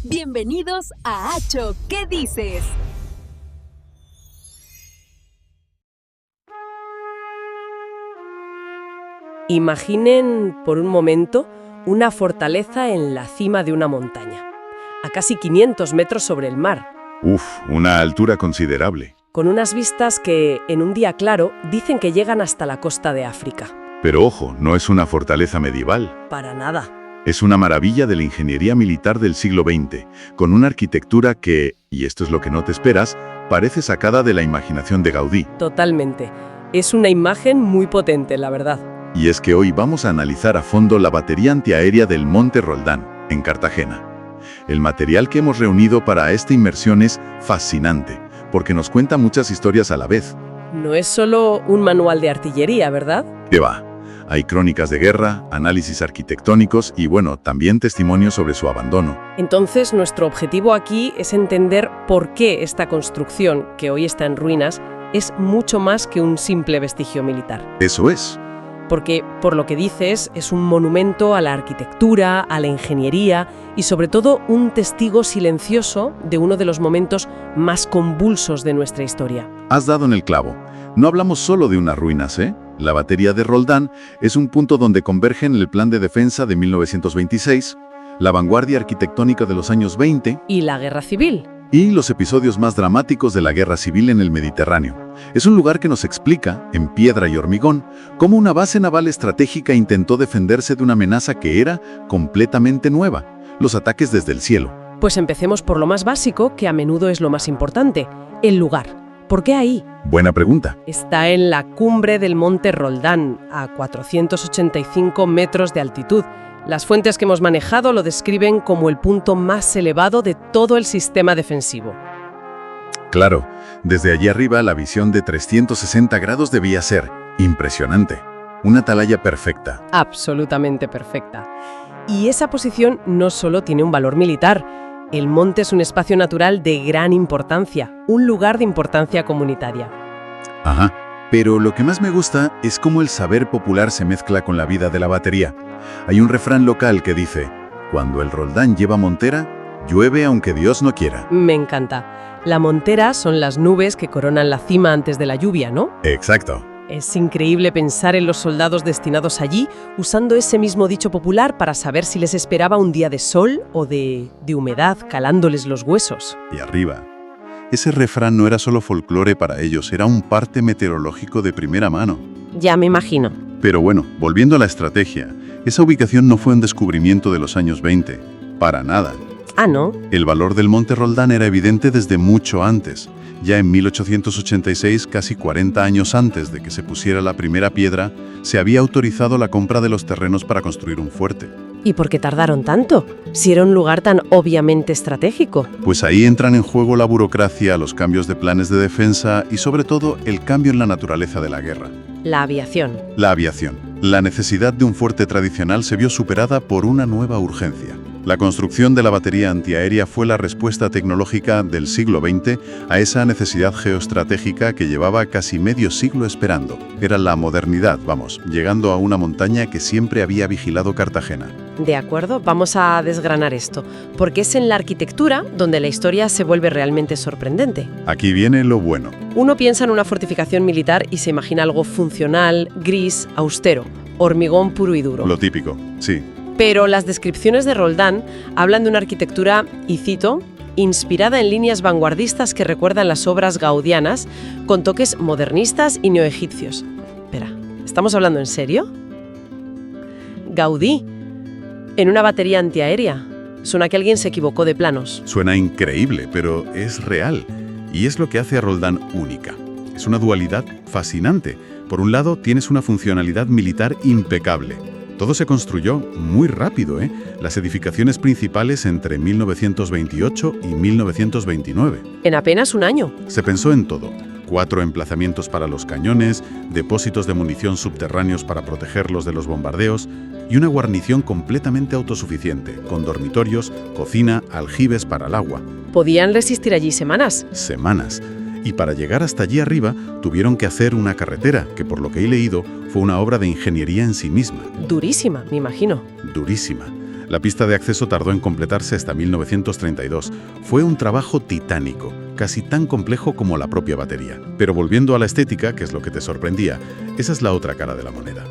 Bienvenidos a Acho, ¿qué dices? Imaginen por un momento una fortaleza en la cima de una montaña, a casi 500 metros sobre el mar, Una altura considerable. con unas vistas que, en un día claro, dicen que llegan hasta la costa de África. Pero ojo, no es una fortaleza medieval. Para nada. Es una maravilla de la ingeniería militar del siglo XX, con una arquitectura que, y esto es lo que no te esperas, parece sacada de la imaginación de Gaudí. Totalmente. Es una imagen muy potente, la verdad. Y es que hoy vamos a analizar a fondo la batería antiaérea del Monte Roldán, en Cartagena. El material que hemos reunido para esta inmersión es fascinante, porque nos cuenta muchas historias a la vez. No es solo un manual de artillería, ¿verdad? ¿Qué va? Hay crónicas de guerra, análisis arquitectónicos y, bueno, también testimonios sobre su abandono. Entonces, nuestro objetivo aquí es entender por qué esta construcción, que hoy está en ruinas, es mucho más que un simple vestigio militar. Eso es. Porque, por lo que dices, es un monumento a la arquitectura, a la ingeniería y, sobre todo, un testigo silencioso de uno de los momentos más convulsos de nuestra historia. Has dado en el clavo. No hablamos solo de unas ruinas, ¿eh? La batería de Roldán es un punto donde convergen el plan de defensa de 1926, la vanguardia arquitectónica de los años 20 ¿Y la guerra civil? y los episodios más dramáticos de la guerra civil en el Mediterráneo. Es un lugar que nos explica, en piedra y hormigón, cómo una base naval estratégica intentó defenderse de una amenaza que era completamente nueva, los ataques desde el cielo. Pues empecemos por lo más básico, que a menudo es lo más importante, el lugar. ¿Por qué ahí? Buena pregunta. Está en la cumbre del Monte Roldán, a 485 metros de altitud. Las fuentes que hemos manejado lo describen como el punto más elevado de todo el sistema defensivo. Claro, desde allí arriba la visión de 360 grados debía ser impresionante. Una atalaya perfecta. Absolutamente perfecta. Y esa posición no solo tiene un valor militar. El monte es un espacio natural de gran importancia, un lugar de importancia comunitaria. Ajá. Pero lo que más me gusta es cómo el saber popular se mezcla con la vida de la batería. Hay un refrán local que dice: cuando el Roldán lleva montera, llueve aunque Dios no quiera. Me encanta. La montera son las nubes que coronan la cima antes de la lluvia, ¿no? Exacto. Es increíble pensar en los soldados destinados allí usando ese mismo dicho popular para saber si les esperaba un día de sol o de humedad calándoles los huesos. Y arriba. Ese refrán no era solo folclore para ellos, era un parte meteorológico de primera mano. Ya me imagino. Pero bueno, volviendo a la estrategia, esa ubicación no fue un descubrimiento de los años 20. Para nada. Ah, ¿no? El valor del Monte Roldán era evidente desde mucho antes. Ya en 1886, casi 40 años antes de que se pusiera la primera piedra, se había autorizado la compra de los terrenos para construir un fuerte. ¿Y por qué tardaron tanto? Si era un lugar tan obviamente estratégico. Pues ahí entran en juego la burocracia, los cambios de planes de defensa y sobre todo el cambio en la naturaleza de la guerra. La aviación. La aviación. La necesidad de un fuerte tradicional se vio superada por una nueva urgencia. La construcción de la batería antiaérea fue la respuesta tecnológica del siglo XX a esa necesidad geoestratégica que llevaba casi medio siglo esperando. Era la modernidad, llegando a una montaña que siempre había vigilado Cartagena. De acuerdo, vamos a desgranar esto, porque es en la arquitectura donde la historia se vuelve realmente sorprendente. Aquí viene lo bueno. Uno piensa en una fortificación militar y se imagina algo funcional, gris, austero, hormigón puro y duro. Lo típico, sí. Pero las descripciones de Roldán hablan de una arquitectura, y cito, inspirada en líneas vanguardistas que recuerdan las obras gaudianas, con toques modernistas y neoegipcios. Espera, ¿estamos hablando en serio? Gaudí, en una batería antiaérea. Suena que alguien se equivocó de planos. Suena increíble, pero es real. Y es lo que hace a Roldán única. Es una dualidad fascinante. Por un lado, tienes una funcionalidad militar impecable. Todo se construyó muy rápido, ¿eh? Las edificaciones principales entre 1928 y 1929. En apenas un año. Se pensó en todo. 4 emplazamientos para los cañones, depósitos de munición subterráneos para protegerlos de los bombardeos y una guarnición completamente autosuficiente, con dormitorios, cocina, aljibes para el agua. ¿Podían resistir allí semanas? Semanas. Y para llegar hasta allí arriba tuvieron que hacer una carretera, que por lo que he leído fue una obra de ingeniería en sí misma. Durísima, me imagino. Durísima. La pista de acceso tardó en completarse hasta 1932. Fue un trabajo titánico, casi tan complejo como la propia batería. Pero volviendo a la estética, que es lo que te sorprendía, esa es la otra cara de la moneda.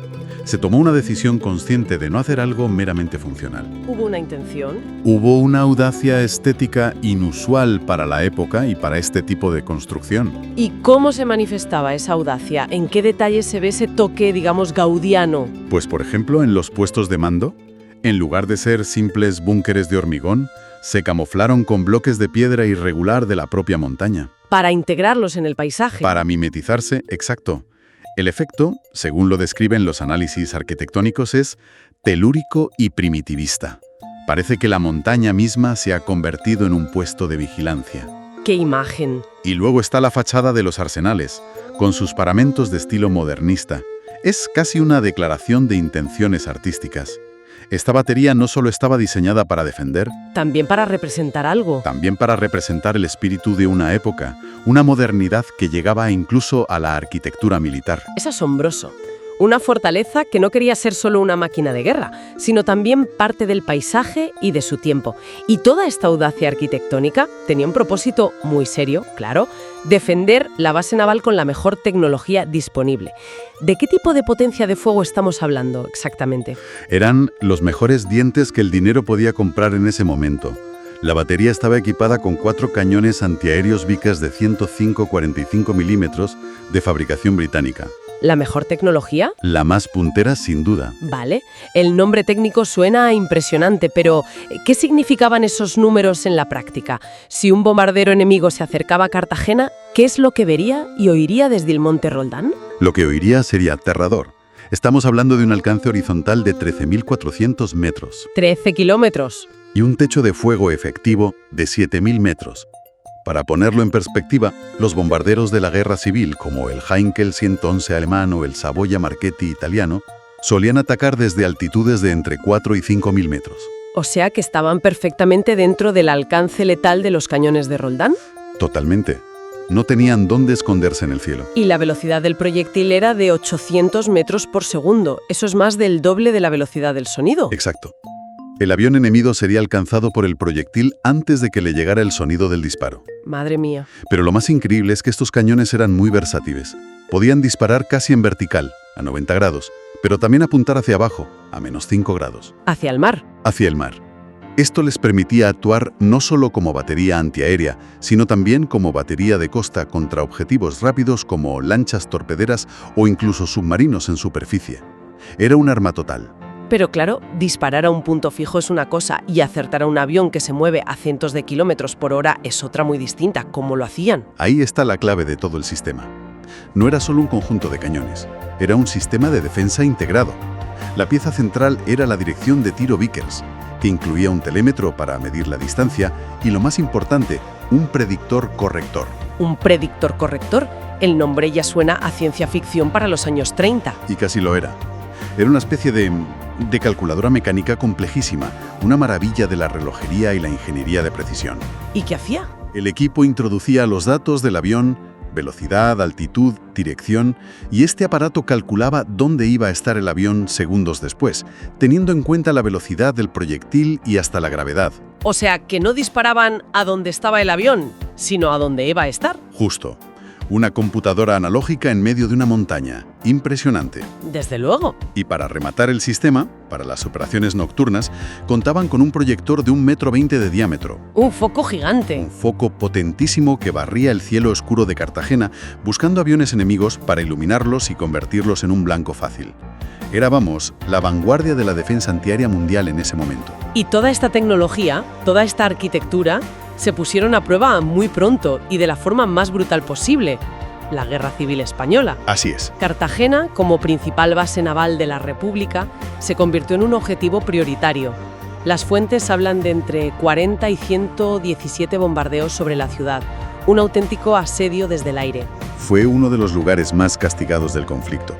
Se tomó una decisión consciente de no hacer algo meramente funcional. ¿Hubo una intención? Hubo una audacia estética inusual para la época y para este tipo de construcción. ¿Y cómo se manifestaba esa audacia? ¿En qué detalles se ve ese toque, digamos, gaudiano? Pues, por ejemplo, en los puestos de mando, en lugar de ser simples búnkeres de hormigón, se camuflaron con bloques de piedra irregular de la propia montaña. Para integrarlos en el paisaje. Para mimetizarse, exacto. El efecto, según lo describen los análisis arquitectónicos, es telúrico y primitivista. Parece que la montaña misma se ha convertido en un puesto de vigilancia. ¡Qué imagen! Y luego está la fachada de los arsenales, con sus paramentos de estilo modernista. Es casi una declaración de intenciones artísticas. Esta batería no solo estaba diseñada para defender, También para representar algo. también para representar el espíritu de una época, una modernidad que llegaba incluso a la arquitectura militar. Es asombroso. Una fortaleza que no quería ser solo una máquina de guerra, sino también parte del paisaje y de su tiempo. Y toda esta audacia arquitectónica tenía un propósito muy serio, claro: defender la base naval con la mejor tecnología disponible. ¿De qué tipo de potencia de fuego estamos hablando exactamente? Eran los mejores dientes que el dinero podía comprar en ese momento. La batería estaba equipada con 4 cañones antiaéreos Vickers de 105-45 milímetros de fabricación británica. ¿La mejor tecnología? La más puntera, sin duda. Vale, el nombre técnico suena impresionante, pero ¿qué significaban esos números en la práctica? Si un bombardero enemigo se acercaba a Cartagena, ¿qué es lo que vería y oiría desde el Monte Roldán? Lo que oiría sería aterrador. Estamos hablando de un alcance horizontal de 13.400 metros 13 kilómetros. y un techo de fuego efectivo de 7.000 metros. Para ponerlo en perspectiva, los bombarderos de la guerra civil, como el Heinkel 111 alemán o el Savoia Marchetti italiano, solían atacar desde altitudes de entre 4 y 5.000 metros. O sea que estaban perfectamente dentro del alcance letal de los cañones de Roldán. Totalmente. No tenían dónde esconderse en el cielo. Y la velocidad del proyectil era de 800 metros por segundo. Eso es más del doble de la velocidad del sonido. Exacto. El avión enemigo sería alcanzado por el proyectil antes de que le llegara el sonido del disparo. Madre mía. Pero lo más increíble es que estos cañones eran muy versátiles. Podían disparar casi en vertical, a 90 grados, pero también apuntar hacia abajo, a -5 grados, Hacia el mar. hacia el mar. Esto les permitía actuar no solo como batería antiaérea, sino también como batería de costa contra objetivos rápidos como lanchas torpederas o incluso submarinos en superficie. Era un arma total. Pero claro, disparar a un punto fijo es una cosa y acertar a un avión que se mueve a cientos de kilómetros por hora es otra muy distinta. ¿Cómo lo hacían? Ahí está la clave de todo el sistema. No era solo un conjunto de cañones, era un sistema de defensa integrado. La pieza central era la dirección de tiro Vickers, que incluía un telémetro para medir la distancia y, lo más importante, un predictor corrector. ¿Un predictor corrector? El nombre ya suena a ciencia ficción para los años 30. Y casi lo era. Era una especie de calculadora mecánica complejísima, una maravilla de la relojería y la ingeniería de precisión. ¿Y qué hacía? El equipo introducía los datos del avión, velocidad, altitud, dirección, y este aparato calculaba dónde iba a estar el avión segundos después, teniendo en cuenta la velocidad del proyectil y hasta la gravedad. O sea, que no disparaban a donde estaba el avión, sino a donde iba a estar. Justo. Una computadora analógica en medio de una montaña. Impresionante. Desde luego. Y para rematar el sistema, para las operaciones nocturnas, contaban con un proyector de 1,20 m de diámetro. Un foco gigante. Un foco potentísimo que barría el cielo oscuro de Cartagena, buscando aviones enemigos para iluminarlos y convertirlos en un blanco fácil. Era, vamos, la vanguardia de la defensa antiaérea mundial en ese momento. Y toda esta tecnología, toda esta arquitectura, se pusieron a prueba muy pronto y de la forma más brutal posible: la Guerra Civil Española. Así es. Cartagena, como principal base naval de la República, se convirtió en un objetivo prioritario. Las fuentes hablan de entre 40 y 117 bombardeos sobre la ciudad, un auténtico asedio desde el aire. Fue uno de los lugares más castigados del conflicto.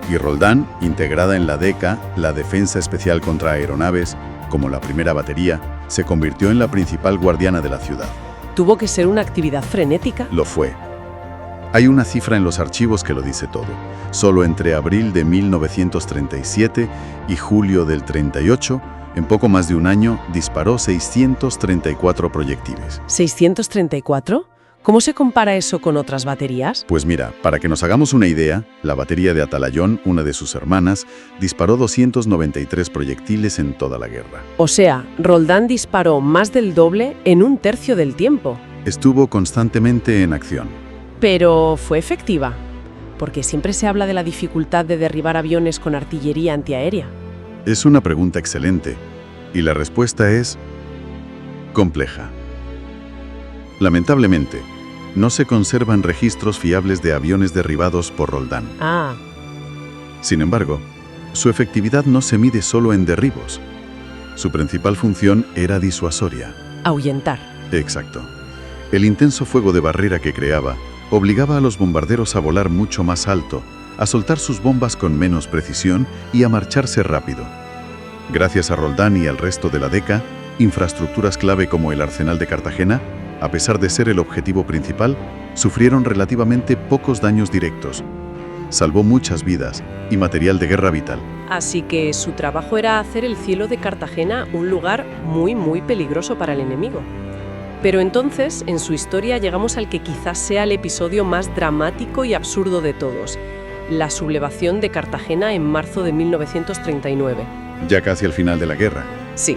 Y Roldán, integrada en la DECA, la Defensa Especial contra Aeronaves, como la primera batería, se convirtió en la principal guardiana de la ciudad. ¿Tuvo que ser una actividad frenética? Lo fue. Hay una cifra en los archivos que lo dice todo. Solo entre abril de 1937 y julio del 38, en poco más de un año, disparó 634 proyectiles. ¿634? ¿Cómo se compara eso con otras baterías? Pues mira, para que nos hagamos una idea, la batería de Atalayón, una de sus hermanas, disparó 293 proyectiles en toda la guerra. O sea, Roldán disparó más del doble en un tercio del tiempo. Estuvo constantemente en acción. Pero ¿fue efectiva? Porque siempre se habla de la dificultad de derribar aviones con artillería antiaérea. Es una pregunta excelente, y la respuesta es compleja. Lamentablemente, no se conservan registros fiables de aviones derribados por Roldán. Ah, Sin embargo, su efectividad no se mide solo en derribos. Su principal función era disuasoria. ahuyentar. Exacto. El intenso fuego de barrera que creaba obligaba a los bombarderos a volar mucho más alto, a soltar sus bombas con menos precisión y a marcharse rápido. Gracias a Roldán y al resto de la DECA, infraestructuras clave como el Arsenal de Cartagena, a pesar de ser el objetivo principal, sufrieron relativamente pocos daños directos. Salvó muchas vidas y material de guerra vital. Así que su trabajo era hacer el cielo de Cartagena un lugar muy peligroso para el enemigo. Pero entonces, en su historia, llegamos al que quizás sea el episodio más dramático y absurdo de todos: la sublevación de Cartagena en marzo de 1939. Ya casi al final de la guerra. Sí,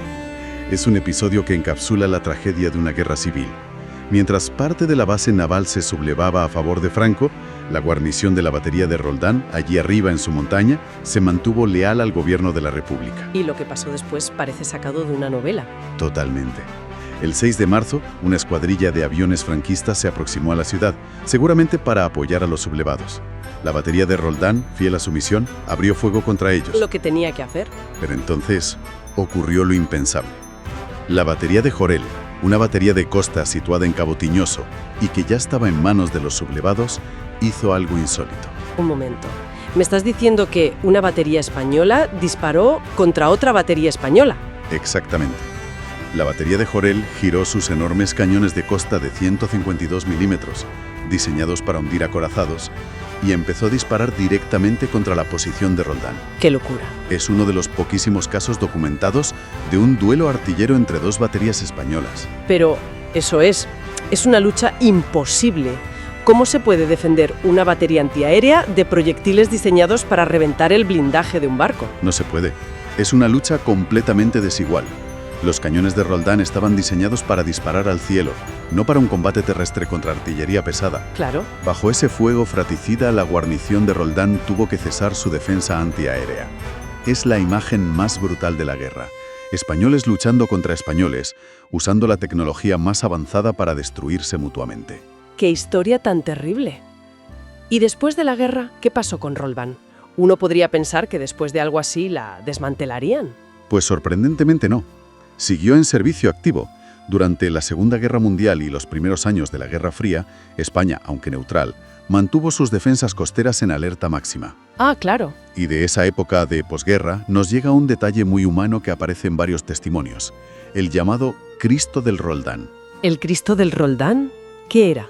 Es un episodio que encapsula la tragedia de una guerra civil. Mientras parte de la base naval se sublevaba a favor de Franco, la guarnición de la batería de Roldán, allí arriba en su montaña, se mantuvo leal al gobierno de la República. y lo que pasó después parece sacado de una novela. Totalmente. El 6 de marzo, una escuadrilla de aviones franquistas se aproximó a la ciudad, seguramente para apoyar a los sublevados. La batería de Roldán, fiel a su misión, abrió fuego contra ellos. Lo que tenía que hacer. Pero entonces ocurrió lo impensable. La batería de Jorel, una batería de costa situada en Cabo Tiñoso y que ya estaba en manos de los sublevados, hizo algo insólito. Un momento. ¿Me estás diciendo que una batería española disparó contra otra batería española? Exactamente. La batería de Jorel giró sus enormes cañones de costa de 152 milímetros, diseñados para hundir acorazados, y empezó a disparar directamente contra la posición de Roldán. ¡Qué locura! Es uno de los poquísimos casos documentados de un duelo artillero entre dos baterías españolas. Pero eso es una lucha imposible. ¿Cómo se puede defender una batería antiaérea de proyectiles diseñados para reventar el blindaje de un barco? No se puede. Es una lucha completamente desigual. Los cañones de Roldán estaban diseñados para disparar al cielo, no para un combate terrestre contra artillería pesada. Claro. Bajo ese fuego fratricida, la guarnición de Roldán tuvo que cesar su defensa antiaérea. Es la imagen más brutal de la guerra. Españoles luchando contra españoles, usando la tecnología más avanzada para destruirse mutuamente. ¡Qué historia tan terrible! Y después de la guerra, ¿qué pasó con Roldán? Uno podría pensar que después de algo así la desmantelarían. Pues sorprendentemente no. Siguió en servicio activo. Durante la Segunda Guerra Mundial y los primeros años de la Guerra Fría, España, aunque neutral, mantuvo sus defensas costeras en alerta máxima. Ah, claro. Y de esa época de posguerra nos llega un detalle muy humano que aparece en varios testimonios, el llamado Cristo del Roldán. ¿El Cristo del Roldán? ¿Qué era?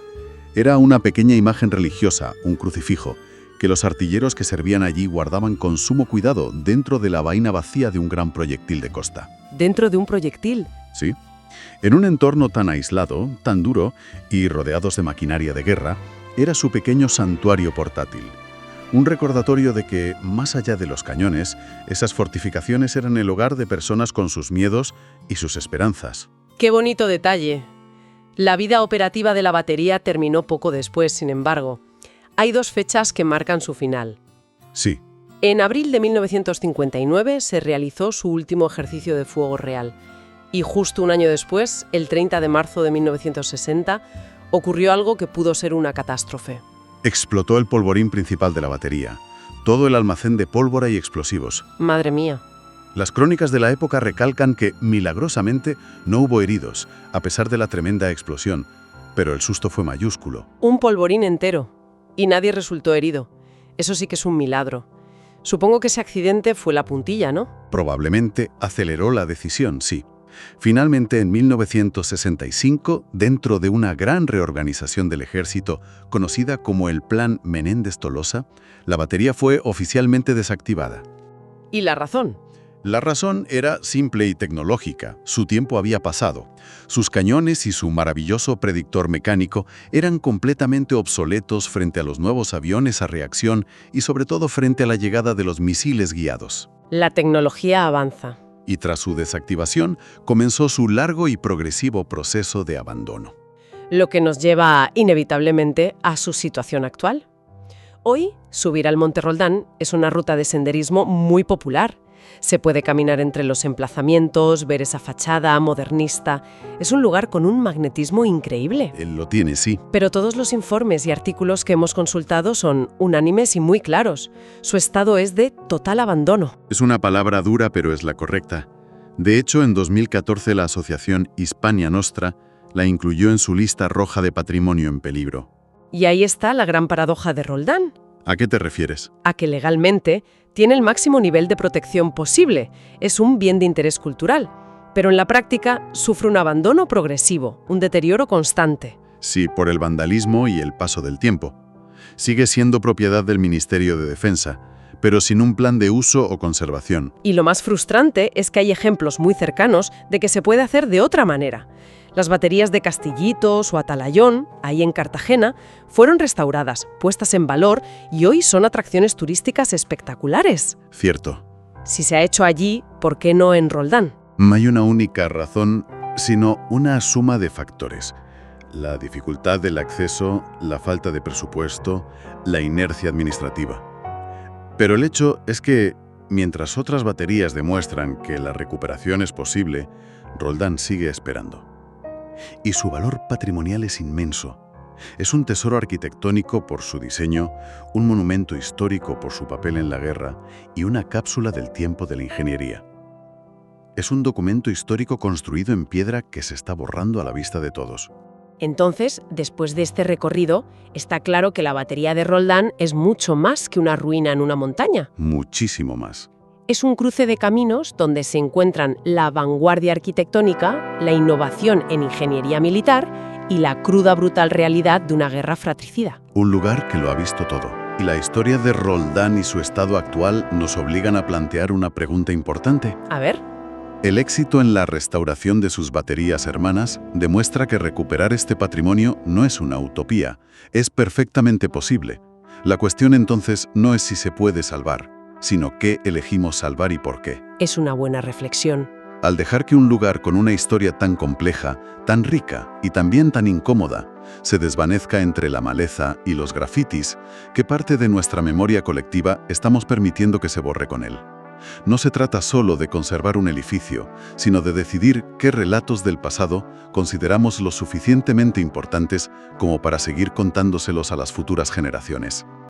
Era una pequeña imagen religiosa, un crucifijo, que los artilleros que servían allí guardaban con sumo cuidado dentro de la vaina vacía de un gran proyectil de costa. ¿Dentro de un proyectil? Sí. En un entorno tan aislado, tan duro y rodeados de maquinaria de guerra, era su pequeño santuario portátil. Un recordatorio de que, más allá de los cañones, esas fortificaciones eran el hogar de personas con sus miedos y sus esperanzas. ¡Qué bonito detalle! La vida operativa de la batería terminó poco después, sin embargo. Hay dos fechas que marcan su final. Sí. En abril de 1959 se realizó su último ejercicio de fuego real. Y justo un año después, el 30 de marzo de 1960, ocurrió algo que pudo ser una catástrofe. Explotó el polvorín principal de la batería, todo el almacén de pólvora y explosivos. Madre mía. Las crónicas de la época recalcan que, milagrosamente, no hubo heridos, a pesar de la tremenda explosión, pero el susto fue mayúsculo. Un polvorín entero. Y nadie resultó herido. Eso sí que es un milagro. Supongo que ese accidente fue la puntilla, ¿no? Probablemente aceleró la decisión, sí. Finalmente, en 1965, dentro de una gran reorganización del ejército, conocida como el Plan Menéndez-Tolosa, la batería fue oficialmente desactivada. ¿Y la razón? La razón era simple y tecnológica. Su tiempo había pasado. Sus cañones y su maravilloso predictor mecánico eran completamente obsoletos frente a los nuevos aviones a reacción y sobre todo frente a la llegada de los misiles guiados. La tecnología avanza. Y tras su desactivación, comenzó su largo y progresivo proceso de abandono. Lo que nos lleva inevitablemente a su situación actual. Hoy, subir al Monte Roldán es una ruta de senderismo muy popular. Se puede caminar entre los emplazamientos, ver esa fachada modernista. Es un lugar con un magnetismo increíble. Él lo tiene, sí. Pero todos los informes y artículos que hemos consultado son unánimes y muy claros. Su estado es de total abandono. Es una palabra dura, pero es la correcta. De hecho, en 2014 la asociación Hispania Nostra la incluyó en su lista roja de patrimonio en peligro. Y ahí está la gran paradoja de Roldán. ¿A qué te refieres? A que legalmente tiene el máximo nivel de protección posible, es un bien de interés cultural, pero en la práctica sufre un abandono progresivo, un deterioro constante. Sí, por el vandalismo y el paso del tiempo. Sigue siendo propiedad del Ministerio de Defensa, pero sin un plan de uso o conservación. Y lo más frustrante es que hay ejemplos muy cercanos de que se puede hacer de otra manera. Las baterías de Castillitos o Atalayón, ahí en Cartagena, fueron restauradas, puestas en valor y hoy son atracciones turísticas espectaculares. Cierto. Si se ha hecho allí, ¿por qué no en Roldán? No hay una única razón, sino una suma de factores. La dificultad del acceso, la falta de presupuesto, la inercia administrativa. Pero el hecho es que, mientras otras baterías demuestran que la recuperación es posible, Roldán sigue esperando. Y su valor patrimonial es inmenso. Es un tesoro arquitectónico por su diseño, un monumento histórico por su papel en la guerra y una cápsula del tiempo de la ingeniería. Es un documento histórico construido en piedra que se está borrando a la vista de todos. Entonces, después de este recorrido, está claro que la batería de Roldán es mucho más que una ruina en una montaña. Muchísimo más. Es un cruce de caminos donde se encuentran la vanguardia arquitectónica, la innovación en ingeniería militar y la cruda, brutal realidad de una guerra fratricida. Un lugar que lo ha visto todo. Y la historia de Roldán y su estado actual nos obligan a plantear una pregunta importante. A ver. El éxito en la restauración de sus baterías hermanas demuestra que recuperar este patrimonio no es una utopía, es perfectamente posible. La cuestión entonces no es si se puede salvar, sino qué elegimos salvar y por qué. Es una buena reflexión. Al dejar que un lugar con una historia tan compleja, tan rica y también tan incómoda se desvanezca entre la maleza y los grafitis, ¿qué parte de nuestra memoria colectiva estamos permitiendo que se borre con él? No se trata solo de conservar un edificio, sino de decidir qué relatos del pasado consideramos lo suficientemente importantes como para seguir contándoselos a las futuras generaciones.